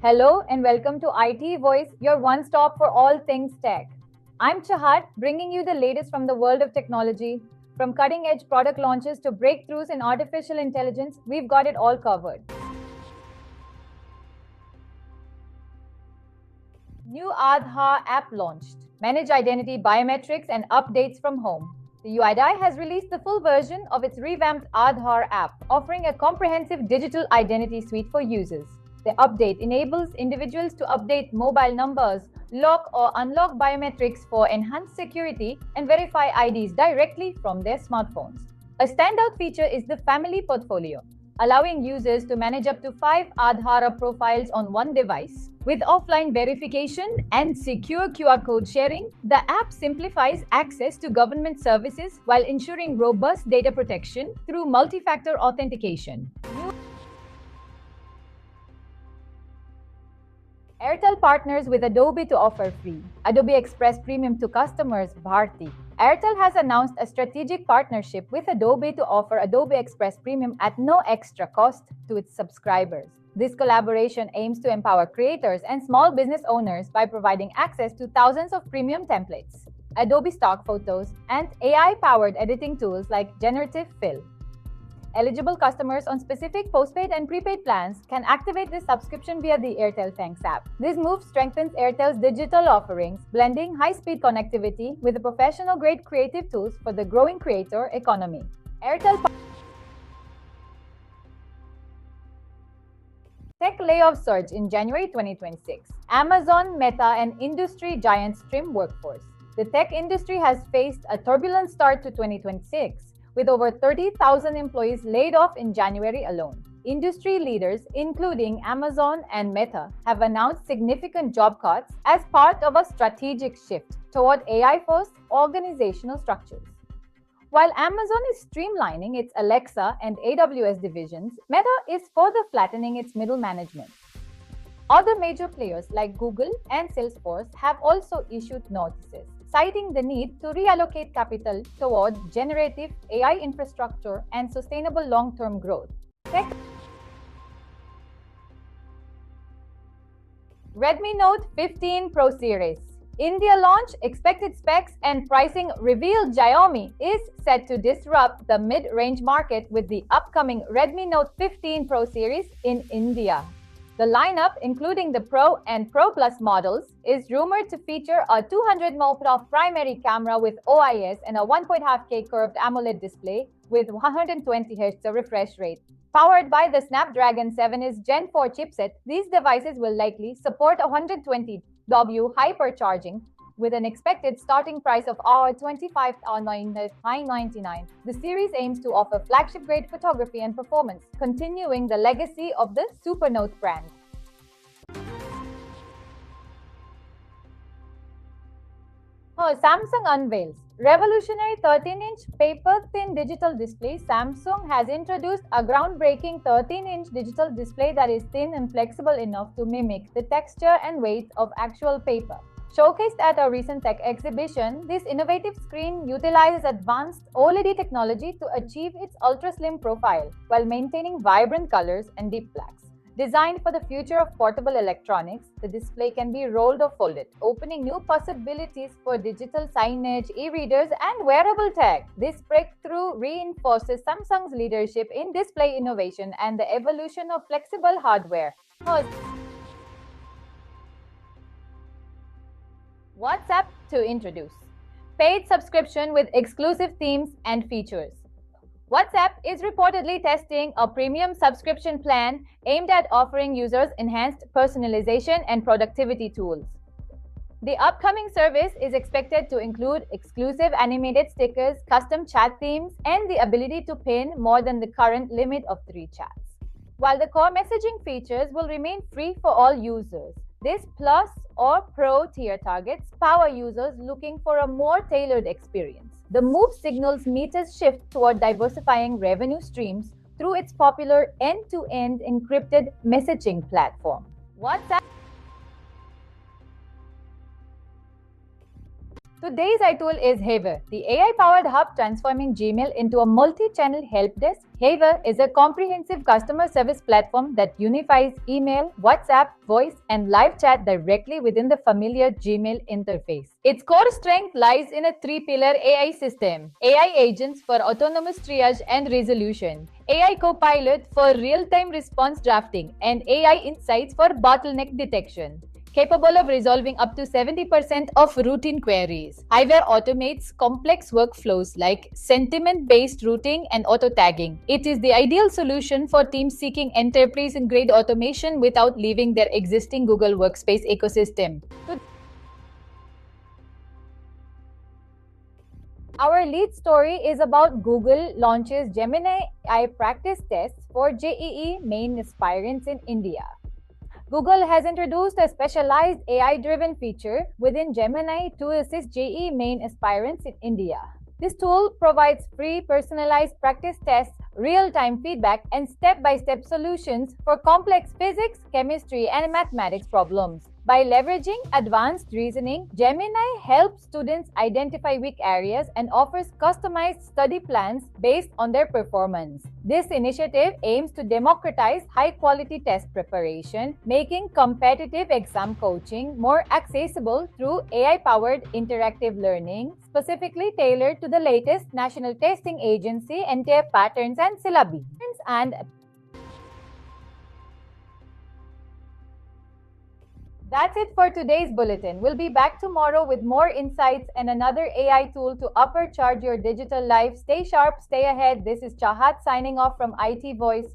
Hello and welcome to IT Voice, your one stop for all things tech. I'm Chahat, bringing you the latest from the world of technology. From cutting edge product launches to breakthroughs in artificial intelligence, we've got it all covered. New Aadhaar app launched. Manage identity biometrics and updates from home. The UIDAI has released the full version of its revamped Aadhaar app, offering a comprehensive digital identity suite for users. The update enables individuals to update mobile numbers, lock or unlock biometrics for enhanced security, and verify IDs directly from their smartphones. A standout feature is the Family Portfolio, allowing users to manage up to 5 Aadhaar profiles on one device. With offline verification and secure QR code sharing, the app simplifies access to government services while ensuring robust data protection through multi-factor authentication. Airtel partners with Adobe to offer free Adobe Express Premium to customers. Bharti. Airtel has announced a strategic partnership with Adobe to offer Adobe Express Premium at no extra cost to its subscribers. This collaboration aims to empower creators and small business owners by providing access to thousands of premium templates, Adobe stock photos, and AI-powered editing tools like Generative Fill. Eligible customers on specific postpaid and prepaid plans can activate this subscription via the Airtel Thanks app. This move strengthens Airtel's digital offerings, blending high-speed connectivity with professional-grade creative tools for the growing creator economy. Airtel Tech layoffs surge in January 2026. Amazon, Meta, and industry giants trim workforce. The tech industry has faced a turbulent start to 2026. With over 30,000 employees laid off in January alone. Industry leaders, including Amazon and Meta, have announced significant job cuts as part of a strategic shift toward AI-first organizational structures. While Amazon is streamlining its Alexa and AWS divisions, Meta is further flattening its middle management. Other major players like Google and Salesforce have also issued notices, citing the need to reallocate capital towards generative AI infrastructure and sustainable long-term growth. Redmi Note 15 Pro Series. India launch, expected specs and pricing revealed. Xiaomi is set to disrupt the mid-range market with the upcoming Redmi Note 15 Pro Series in India. The lineup, including the Pro and Pro Plus models, is rumored to feature a 200-megapixel primary camera with OIS and a 1.5K curved AMOLED display with 120Hz refresh rate. Powered by the Snapdragon 7's Gen 4 chipset, these devices will likely support 120W hypercharging with an expected starting price of $25,999. The series aims to offer flagship-grade photography and performance, continuing the legacy of the Supernote brand. Samsung unveils. Revolutionary 13-inch paper-thin digital display. Samsung has introduced a groundbreaking 13-inch digital display that is thin and flexible enough to mimic the texture and weight of actual paper. Showcased at a recent tech exhibition, this innovative screen utilizes advanced OLED technology to achieve its ultra-slim profile while maintaining vibrant colors and deep blacks. Designed for the future of portable electronics, the display can be rolled or folded, opening new possibilities for digital signage, e-readers, and wearable tech. This breakthrough reinforces Samsung's leadership in display innovation and the evolution of flexible hardware. WhatsApp to introduce. Paid subscription with exclusive themes and features. WhatsApp is reportedly testing a premium subscription plan aimed at offering users enhanced personalization and productivity tools. The upcoming service is expected to include exclusive animated stickers, custom chat themes, and the ability to pin more than the current limit of 3 chats. While the core messaging features will remain free for all users, this Plus or Pro tier targets power users looking for a more tailored experience. The move signals Meta's shift toward diversifying revenue streams through its popular end-to-end encrypted messaging platform. WhatsApp Today's iTool is Haver, the AI-powered hub transforming Gmail into a multi-channel help desk. Haver is a comprehensive customer service platform that unifies email, WhatsApp, voice, and live chat directly within the familiar Gmail interface. Its core strength lies in a three-pillar AI system: AI agents for autonomous triage and resolution, AI Copilot for real-time response drafting, and AI insights for bottleneck detection, capable of resolving up to 70% of routine queries. Haver automates complex workflows like sentiment-based routing and auto-tagging. It is the ideal solution for teams seeking enterprise-grade automation without leaving their existing Google Workspace ecosystem. Our lead story is about Google launches Gemini AI practice tests for JEE Main aspirants in India. Google has introduced a specialized AI-driven feature within Gemini to assist JEE Main aspirants in India. This tool provides free personalized practice tests, real-time feedback, and step-by-step solutions for complex physics, chemistry, and mathematics problems. By leveraging advanced reasoning, Gemini helps students identify weak areas and offers customized study plans based on their performance. This initiative aims to democratize high-quality test preparation, making competitive exam coaching more accessible through AI-powered interactive learning, specifically tailored to the latest National Testing Agency NTF patterns and syllabi. That's it for today's bulletin. We'll be back tomorrow with more insights and another AI tool to upcharge your digital life. Stay sharp, stay ahead. This is Chahat signing off from IT Voice.